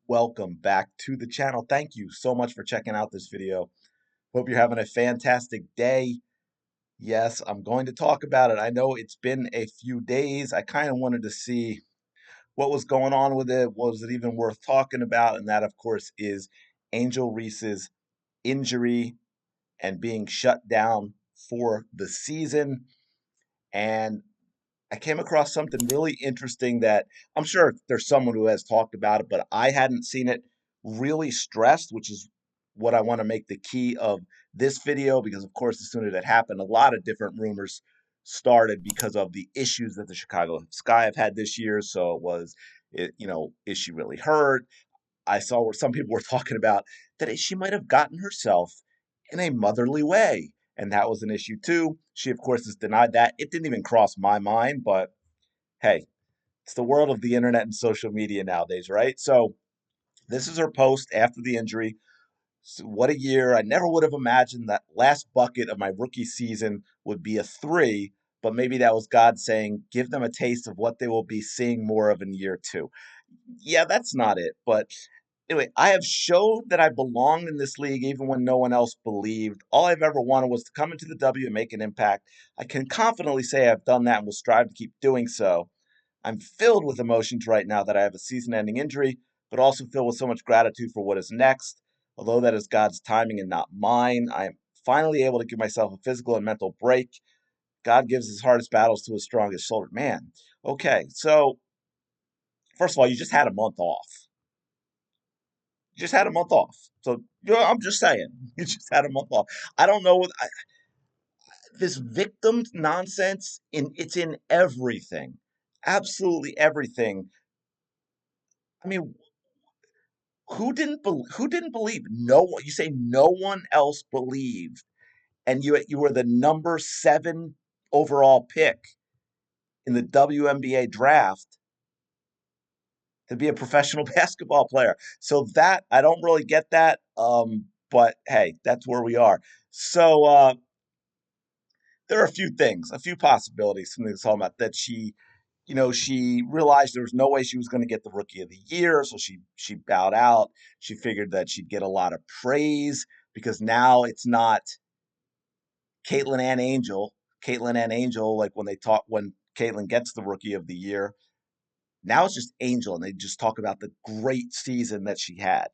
Welcome back to the channel. Thank you so much for checking out this video. Hope you're having a fantastic day. Yes, I'm going to talk about it. I know it's been a few days. I kind of wanted to see what was going on with it. Was it even worth talking about? And that, of course, is Angel Reese's injury and being shut down for the season. And I came across something really interesting that I'm sure there's someone who has talked about it, but I hadn't seen it really stressed, which is what I want to make the key of this video because, of course, as soon as it happened, a lot of different rumors started because of the issues that the Chicago Sky have had this year. So it was, is she really hurt? I saw where some people were talking about that she might have gotten herself in a motherly way. And that was an issue too. She, of course, has denied that. It didn't even cross my mind, but hey, it's the world of the internet and social media nowadays, right? So this is her post after the injury. So what a year. I never would have imagined that last bucket of my rookie season would be a three, but maybe that was God saying, give them a taste of what they will be seeing more of in year two. Yeah, that's not it. But anyway, I have showed that I belonged in this league even when no one else believed. All I've ever wanted was to come into the W and make an impact. I can confidently say I've done that and will strive to keep doing so. I'm filled with emotions right now that I have a season ending injury, but also filled with so much gratitude for what is next. Although that is God's timing and not mine, I am finally able to give myself a physical and mental break. God gives his hardest battles to his strongest soldier. Man, okay, so first of all, you just had a month off. You just had a month off. So I'm just saying, you just had a month off. I don't know what this victim nonsense. It's in everything, absolutely everything. I mean, who didn't believe? No one. You say no one else believed, and you were the number 7 overall pick in the WNBA draft to be a professional basketball player. So that I don't really get that. But hey, that's where we are. So there are a few things, a few possibilities. Something to talk about that she realized there was no way she was going to get the rookie of the year, so she bowed out. She figured that she'd get a lot of praise because now it's not Caitlin and Angel. Caitlin and Angel, like when Caitlin gets the rookie of the year, now it's just Angel, and they just talk about the great season that she had.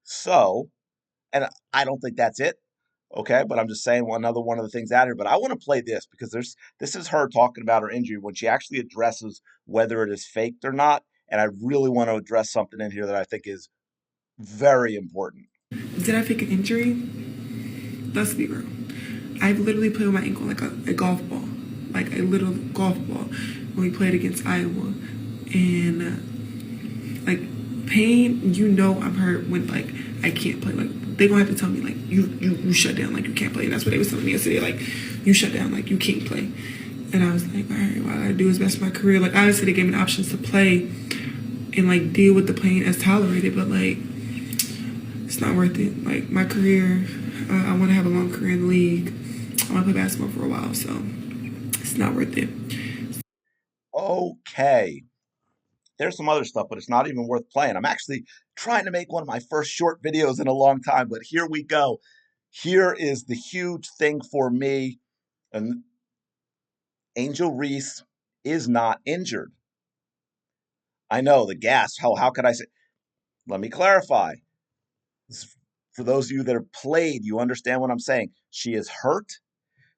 So, and I don't think that's it. Okay, but I'm just saying another one of the things out here. But I want to play this because this is her talking about her injury when she actually addresses whether it is faked or not. And I really want to address something in here that I think is very important. Did I fake an injury? Let's be real. I've literally played with my ankle like a golf ball, like a little golf ball when we played against Iowa. And like pain, I'm hurt when like I can't play. Like they gonna have to tell me like you shut down, like you can't play. And that's what they was telling me yesterday, like you shut down, like you can't play. And I was like, all right, what I gotta do is best my career. Like obviously they gave me the options to play and like deal with the pain as tolerated, but like it's not worth it. Like my career, I want to have a long career in the league. I want to play basketball for a while, so it's not worth it. Okay, there's some other stuff, but it's not even worth playing. I'm actually trying to make one of my first short videos in a long time, but here we go. Here is the huge thing for me. And Angel Reese is not injured. I know the gas. How could I say? Let me clarify. For those of you that have played, you understand what I'm saying. She is hurt.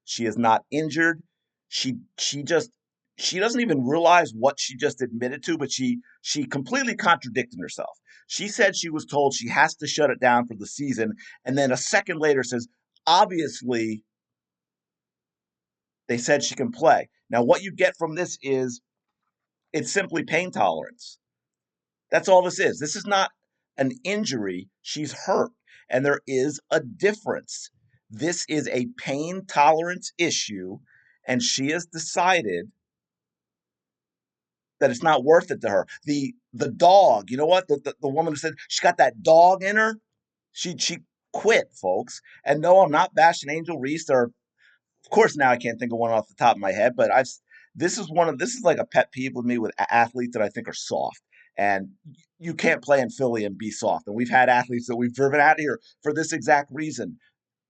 She is not injured. She doesn't even realize what she just admitted to, but she completely contradicted herself. She said she was told she has to shut it down for the season, and then a second later says, obviously, they said she can play. Now, what you get from this is it's simply pain tolerance. That's all this is. This is not an injury. She's hurt. And there is a difference. This is a pain tolerance issue. And she has decided that it's not worth it to her. The dog, you know what? The woman who said she got that dog in her, she quit, folks. And no, I'm not bashing Angel Reese or of course now I can't think of one off the top of my head, but I've this is like a pet peeve with me with athletes that I think are soft. And you can't play in Philly and be soft. And we've had athletes that we've driven out of here for this exact reason.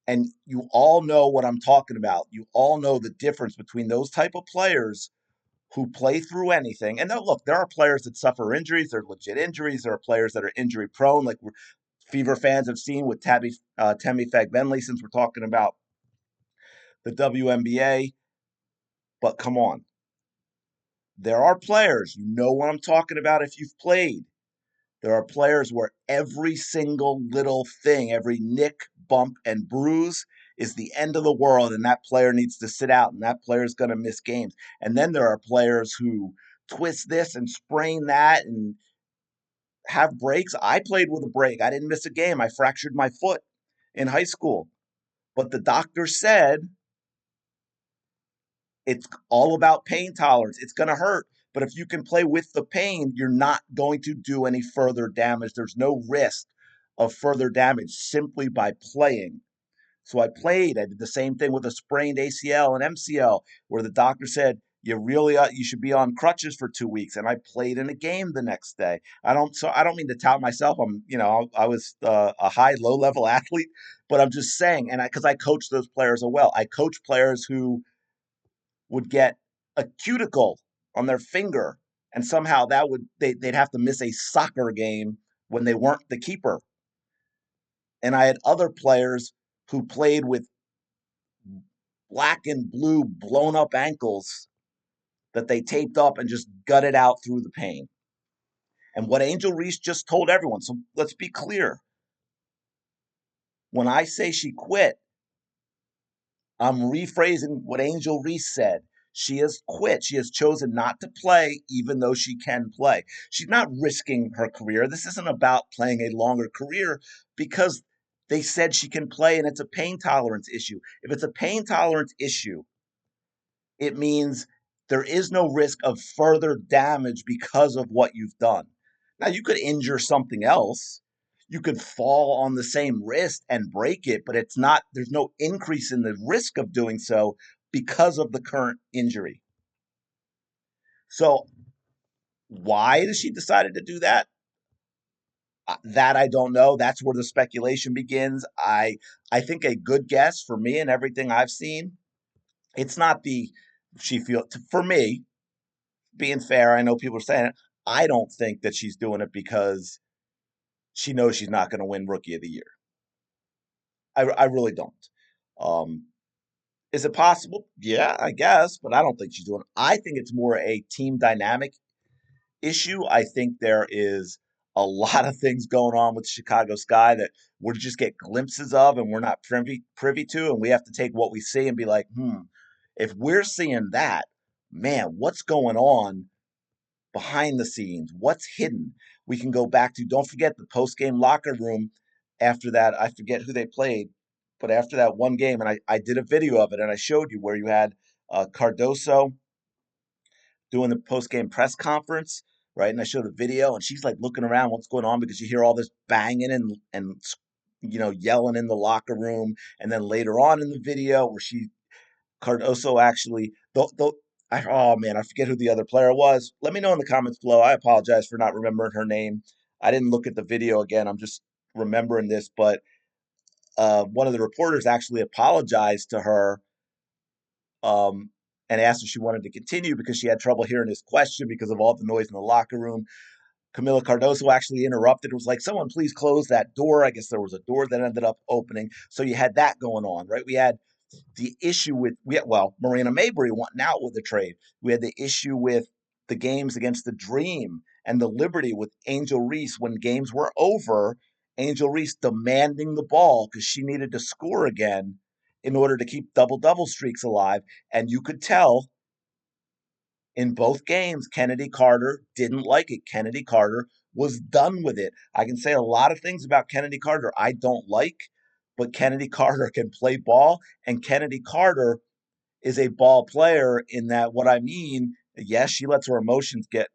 And you all know what I'm talking about. You all know the difference between those type of players who play through anything. And now, look, there are players that suffer injuries. They're legit injuries. There are players that are injury prone, like Fever fans have seen with Temi Fagbenley, since we're talking about the WNBA. But come on, there are players, you know what I'm talking about if you've played. There are players where every single little thing, every nick, bump, and bruise is the end of the world, and that player needs to sit out, and that player is going to miss games. And then there are players who twist this and sprain that and have breaks. I played with a break. I didn't miss a game. I fractured my foot in high school. But the doctor said it's all about pain tolerance. It's going to hurt. But if you can play with the pain, you're not going to do any further damage. There's no risk of further damage simply by playing. So I played. I did the same thing with a sprained ACL and MCL, where the doctor said you should be on crutches for 2 weeks, and I played in a game the next day. I don't mean to tout myself. I was a high low level athlete, but I'm just saying, and because I coach those players as well. I coach players who would get a cuticle on their finger, and somehow they'd have to miss a soccer game when they weren't the keeper. And I had other players who played with black and blue blown up ankles that they taped up and just gutted out through the pain. And what Angel Reese just told everyone, so let's be clear. When I say she quit, I'm rephrasing what Angel Reese said. She has quit. She has chosen not to play, even though she can play. She's not risking her career. This isn't about playing a longer career because they said she can play and it's a pain tolerance issue. If it's a pain tolerance issue, it means there is no risk of further damage because of what you've done. Now, you could injure something else. You could fall on the same wrist and break it, but there's no increase in the risk of doing so because of the current injury. So, why does she decided to do that? That I don't know. That's where the speculation begins. I think a good guess for me and everything I've seen, it's not the she feel for me, being fair, I know people are saying it. I don't think that she's doing it because she knows she's not going to win Rookie of the Year. I really don't. Um, is it possible? Yeah, I guess, but I don't think she's doing it. I think it's more a team dynamic issue. I think there is a lot of things going on with Chicago Sky that we just get glimpses of and we're not privy to, and we have to take what we see and be like, if we're seeing that, man, what's going on behind the scenes, what's hidden. We can go back to, don't forget the post game locker room after that. I forget who they played, but after that one game, and I did a video of it and I showed you where you had Cardoso doing the post game press conference, right? And I showed a video and she's like looking around what's going on because you hear all this banging and yelling in the locker room. And then later on in the video where Cardoso actually, oh man, I forget who the other player was. Let me know in the comments below. I apologize for not remembering her name. I didn't look at the video again. I'm just remembering this, but one of the reporters actually apologized to her and asked if she wanted to continue because she had trouble hearing his question because of all the noise in the locker room. Camila Cardoso actually interrupted. It was like, someone please close that door. I guess there was a door that ended up opening. So you had that going on, right? We had the issue with Marina Mabrey wanting out with the trade. We had the issue with the games against the Dream and the Liberty with Angel Reese when games were over. Angel Reese demanding the ball because she needed to score again in order to keep double streaks alive. And you could tell in both games, Kennedy Carter didn't like it. Kennedy Carter was done with it. I can say a lot of things about Kennedy Carter I don't like, but Kennedy Carter can play ball, and Kennedy Carter is a ball player in that what I mean, yes, she lets her emotions get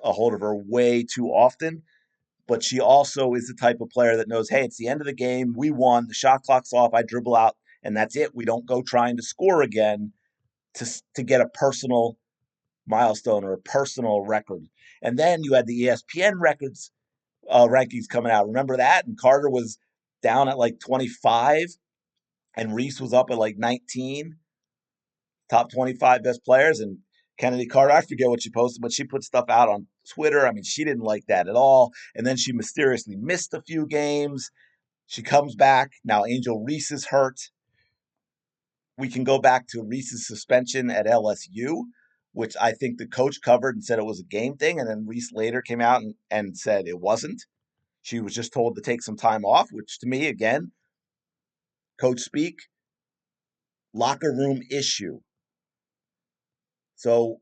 a hold of her way too often, but she also is the type of player that knows, hey, it's the end of the game. We won. The shot clock's off. I dribble out, and that's it. We don't go trying to score again to get a personal milestone or a personal record. And then you had the ESPN records rankings coming out. Remember that? And Carter was down at like 25, and Reese was up at like 19, top 25 best players. And Kennedy Carter, I forget what she posted, but she put stuff out on Twitter. I mean, she didn't like that at all. And then she mysteriously missed a few games. She comes back. Now Angel Reese is hurt. We can go back to Reese's suspension at LSU, which I think the coach covered and said it was a game thing. And then Reese later came out and said it wasn't. She was just told to take some time off, which to me, again, coach speak, locker room issue. So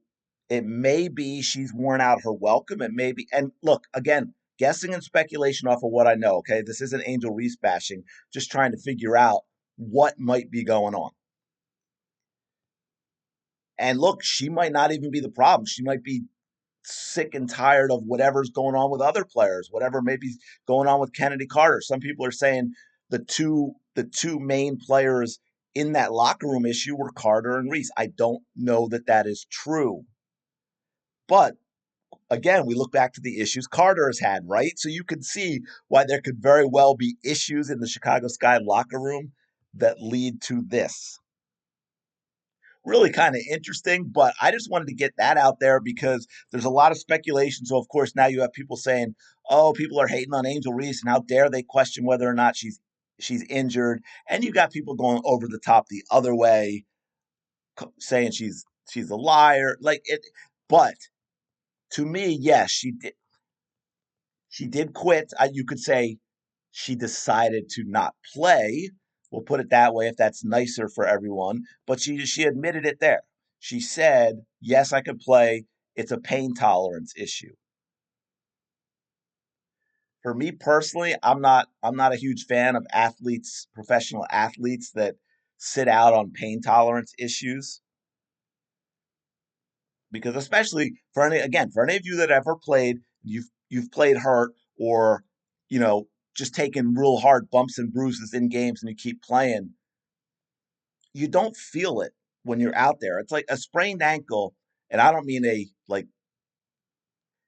it may be she's worn out her welcome. It may be, and look, again, guessing and speculation off of what I know. Okay, this isn't Angel Reese bashing, just trying to figure out what might be going on. And look, she might not even be the problem. She might be sick and tired of whatever's going on with other players, whatever may be going on with Kennedy Carter. Some people are saying the two main players in that locker room issue were Carter and Reese. I don't know that that is true. But again, we look back to the issues Carter has had, right? So you can see why there could very well be issues in the Chicago Sky locker room that lead to this. Really kind of interesting, but I just wanted to get that out there because there's a lot of speculation. So, of course, now you have people saying, oh, people are hating on Angel Reese, and how dare they question whether or not she's injured. And you got people going over the top the other way, saying she's a liar. Like it, but to me, yes, she did quit. You could say she decided to not play. We'll put it that way if that's nicer for everyone. But she admitted it there. She said, "Yes, I could play. It's a pain tolerance issue." For me personally, I'm not a huge fan of athletes, professional athletes that sit out on pain tolerance issues because especially for any of you that ever played, you've played hurt or you know just taken real hard bumps and bruises in games and you keep playing, you don't feel it when you're out there. It's like a sprained ankle, and I don't mean a like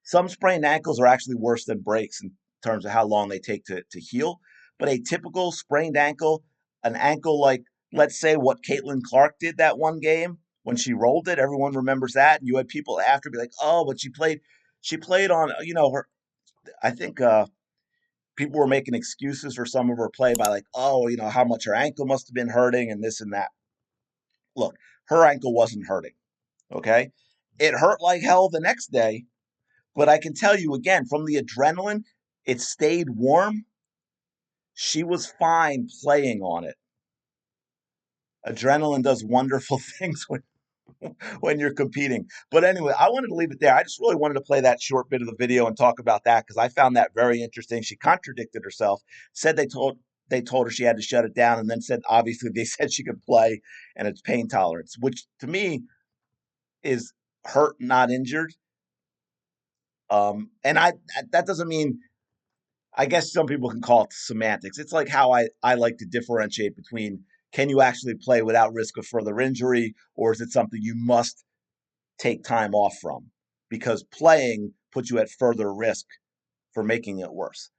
some sprained ankles are actually worse than breaks in terms of how long they take to heal. But a typical sprained ankle, an ankle like let's say what Caitlin Clark did that one game when she rolled it, everyone remembers that. And you had people after be like, oh, but she played on her. I think people were making excuses for some of her play by like, oh, how much her ankle must have been hurting and this and that. Look, her ankle wasn't hurting. Okay. It hurt like hell the next day, but I can tell you again from the adrenaline, it stayed warm. She was fine playing on it. Adrenaline does wonderful things when you're competing. But anyway, I wanted to leave it there. I just really wanted to play that short bit of the video and talk about that because I found that very interesting. She contradicted herself, said they told her she had to shut it down, and then said obviously they said she could play and it's pain tolerance, which to me is hurt, not injured. And that doesn't mean I guess some people can call it semantics. It's like how I like to differentiate between can you actually play without risk of further injury, or is it something you must take time off from? Because playing puts you at further risk for making it worse.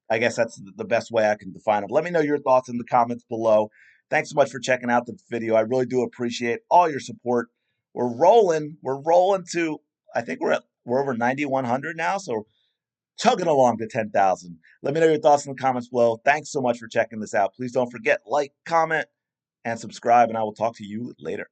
I guess that's the best way I can define it. Let me know your thoughts in the comments below. Thanks so much for checking out the video. I really do appreciate all your support. We're rolling. We're rolling to, I think we're over 9,100 now. So chugging along to 10,000. Let me know your thoughts in the comments below. Thanks so much for checking this out. Please don't forget, like, comment, and subscribe, and I will talk to you later.